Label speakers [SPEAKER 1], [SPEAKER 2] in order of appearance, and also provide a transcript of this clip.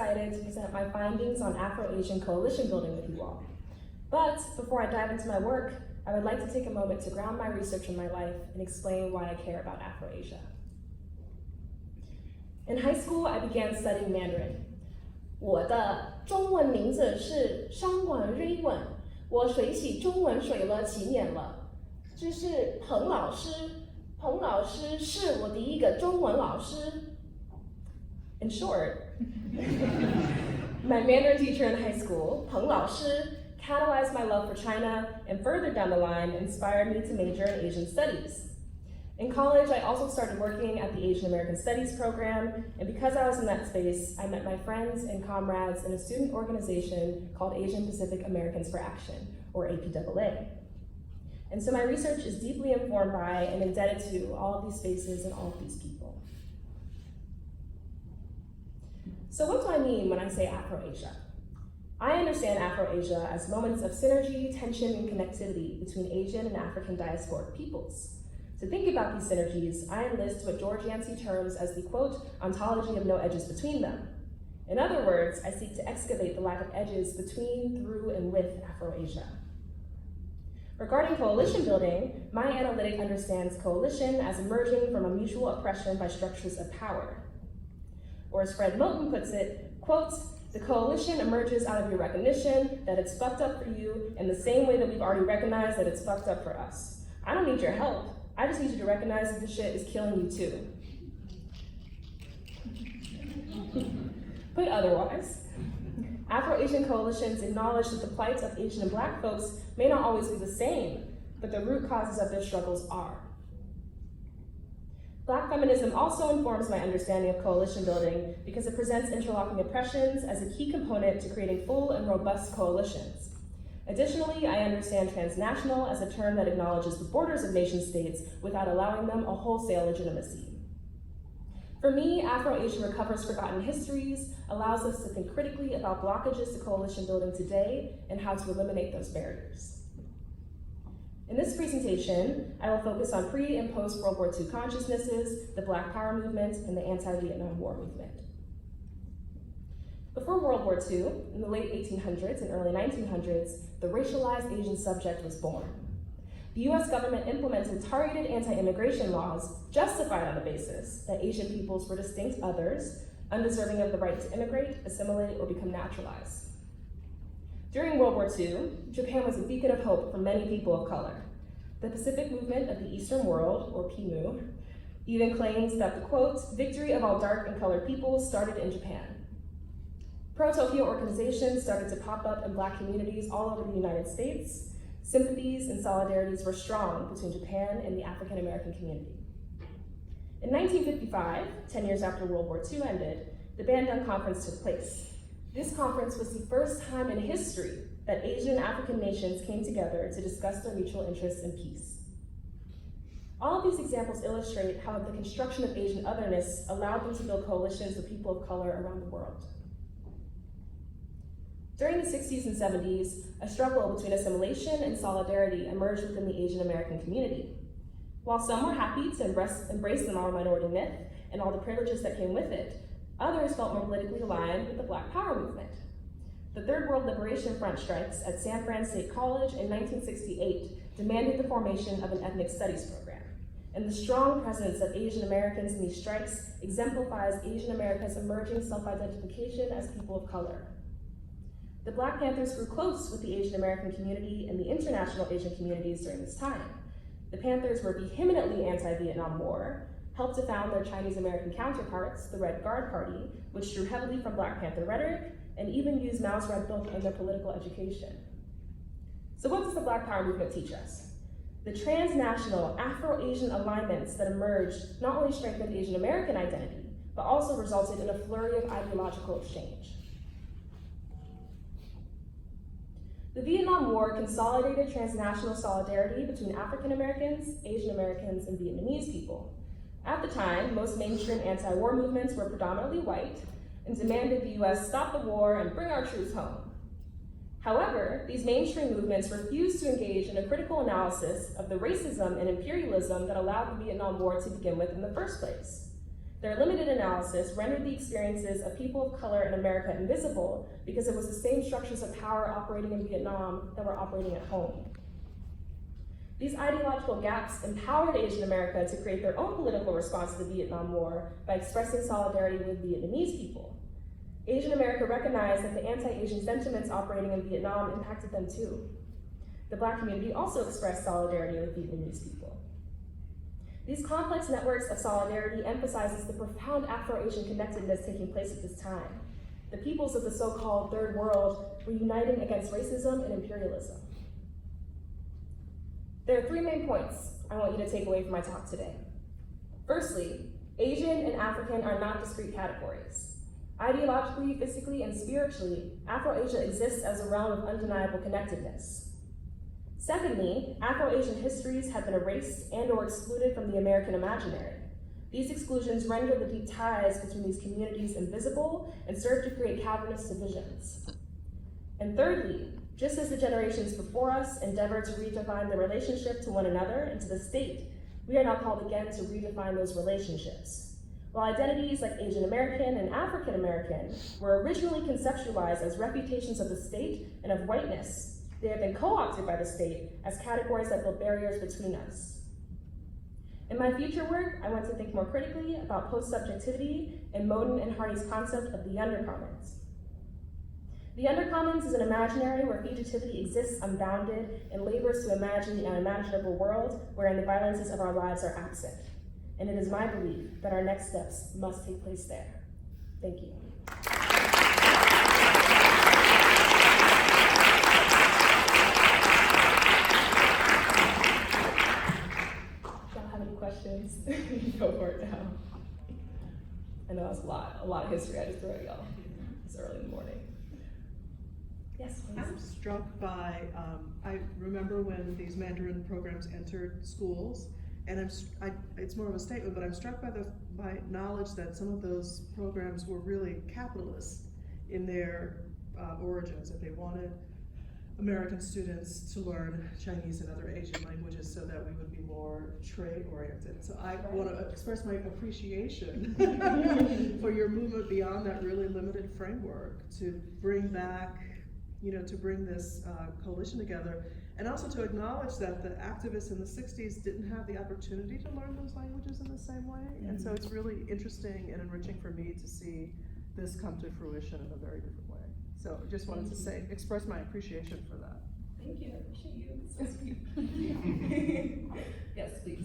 [SPEAKER 1] excited to present my findings on Afro-Asian coalition building with you all. But before I dive into my work, I would like to take a moment to ground my research in my life and explain why I care about Afro-Asia. In high school, I began studying Mandarin. 我的中文名字是商管瑞文，我学习中文学了7年了。这是彭老师，彭老师是我第一个中文老师。In short, my Mandarin teacher in high school, Peng Lao Shi, catalyzed my love for China and further down the line inspired me to major in Asian studies. In college, I also started working at the Asian American Studies program, and because I was in that space, I met my friends and comrades in a student organization called Asian Pacific Americans for Action, or APAA. And so my research is deeply informed by and indebted to all of these spaces and all of these people. So what do I mean when I say Afro-Asia? I understand Afro-Asia as moments of synergy, tension, and connectivity between Asian and African diasporic peoples. To think about these synergies, I enlist what George Yancey terms as the, quote, ontology of no edges between them. In other words, I seek to excavate the lack of edges between, through, and with Afro-Asia. Regarding coalition building, my analytic understands coalition as emerging from a mutual oppression by structures of power. Or as Fred Moten puts it, quote, the coalition emerges out of your recognition that it's fucked up for you in the same way that we've already recognized that it's fucked up for us. I don't need your help. I just need you to recognize that this shit is killing you too. Put otherwise, Afro-Asian coalitions acknowledge that the plight of Asian and Black folks may not always be the same, but the root causes of their struggles are. Black feminism also informs my understanding of coalition building because it presents interlocking oppressions as a key component to creating full and robust coalitions. Additionally, I understand transnational as a term that acknowledges the borders of nation states without allowing them a wholesale legitimacy. For me, Afro-Asia recovers forgotten histories, allows us to think critically about blockages to coalition building today and how to eliminate those barriers. In this presentation, I will focus on pre- and post-World War II consciousnesses, the Black Power movement, and the anti-Vietnam War movement. Before World War II, in the late 1800s and early 1900s, the racialized Asian subject was born. The US government implemented targeted anti-immigration laws justified on the basis that Asian peoples were distinct others, undeserving of the right to immigrate, assimilate, or become naturalized. During World War II, Japan was a beacon of hope for many people of color. The Pacific Movement of the Eastern World, or PMU, even claims that the, quote, victory of all dark and colored peoples started in Japan. Pro-Tokyo organizations started to pop up in Black communities all over the United States. Sympathies and solidarities were strong between Japan and the African American community. In 1955, 10 years after World War II ended, the Bandung Conference took place. This conference was the first time in history that Asian and African nations came together to discuss their mutual interests in peace. All of these examples illustrate how the construction of Asian otherness allowed them to build coalitions with people of color around the world. During the 60s and 70s, a struggle between assimilation and solidarity emerged within the Asian American community. While some were happy to embrace the minority myth and all the privileges that came with it, others felt more politically aligned with the Black Power movement. The Third World Liberation Front strikes at San Fran State College in 1968 demanded the formation of an ethnic studies program, and the strong presence of Asian Americans in these strikes exemplifies Asian America's emerging self-identification as people of color. The Black Panthers grew close with the Asian American community and the international Asian communities during this time. The Panthers were vehemently anti-Vietnam War, helped to found their Chinese American counterparts, the Red Guard Party, which drew heavily from Black Panther rhetoric, and even used Mao's Red Book in their political education. So what does the Black Power movement teach us? The transnational Afro-Asian alignments that emerged not only strengthened Asian American identity, but also resulted in a flurry of ideological exchange. The Vietnam War consolidated transnational solidarity between African Americans, Asian Americans, and Vietnamese people. At the time, most mainstream anti-war movements were predominantly white and demanded the US stop the war and bring our troops home. However, these mainstream movements refused to engage in a critical analysis of the racism and imperialism that allowed the Vietnam War to begin with in the first place. Their limited analysis rendered the experiences of people of color in America invisible because it was the same structures of power operating in Vietnam that were operating at home. These ideological gaps empowered Asian America to create their own political response to the Vietnam War by expressing solidarity with Vietnamese people. Asian America recognized that the anti-Asian sentiments operating in Vietnam impacted them too. The Black community also expressed solidarity with Vietnamese people. These complex networks of solidarity emphasizes the profound Afro-Asian connectedness taking place at this time. The peoples of the so-called Third World were uniting against racism and imperialism. There are three main points I want you to take away from my talk today. Firstly, Asian and African are not discrete categories. Ideologically, physically, and spiritually, Afro-Asia exists as a realm of undeniable connectedness. Secondly, Afro-Asian histories have been erased and or excluded from the American imaginary. These exclusions render the deep ties between these communities invisible and serve to create cavernous divisions. And thirdly, just as the generations before us endeavored to redefine the relationship to one another and to the state, we are now called again to redefine those relationships. While identities like Asian American and African American were originally conceptualized as reputations of the state and of whiteness, they have been co-opted by the state as categories that build barriers between us. In my future work, I want to think more critically about post-subjectivity and Moden and Hardy's concept of the undercommons. The undercommons is an imaginary where fugitivity exists unbounded and labors to imagine the unimaginable world wherein the violences of our lives are absent. And it is my belief that our next steps must take place there. Thank you. Questions? Go for it now. I know that's a lot of history I just threw at y'all. It's early in the morning. Yes, please.
[SPEAKER 2] I'm struck by, I remember when these Mandarin programs entered schools, and it's more of a statement, but I'm struck by knowledge that some of those programs were really capitalist in their origins, that they wanted American students to learn Chinese and other Asian languages so that we would be more trade-oriented. So I want to express my appreciation for your movement beyond that really limited framework to bring back, to bring this coalition together, and also to acknowledge that the activists in the 60s didn't have the opportunity to learn those languages in the same way. And so it's really interesting and enriching for me to see this come to fruition in a very different way. So I just wanted to express my appreciation for that.
[SPEAKER 1] Thank you, I appreciate you. It's so sweet. Yes, please.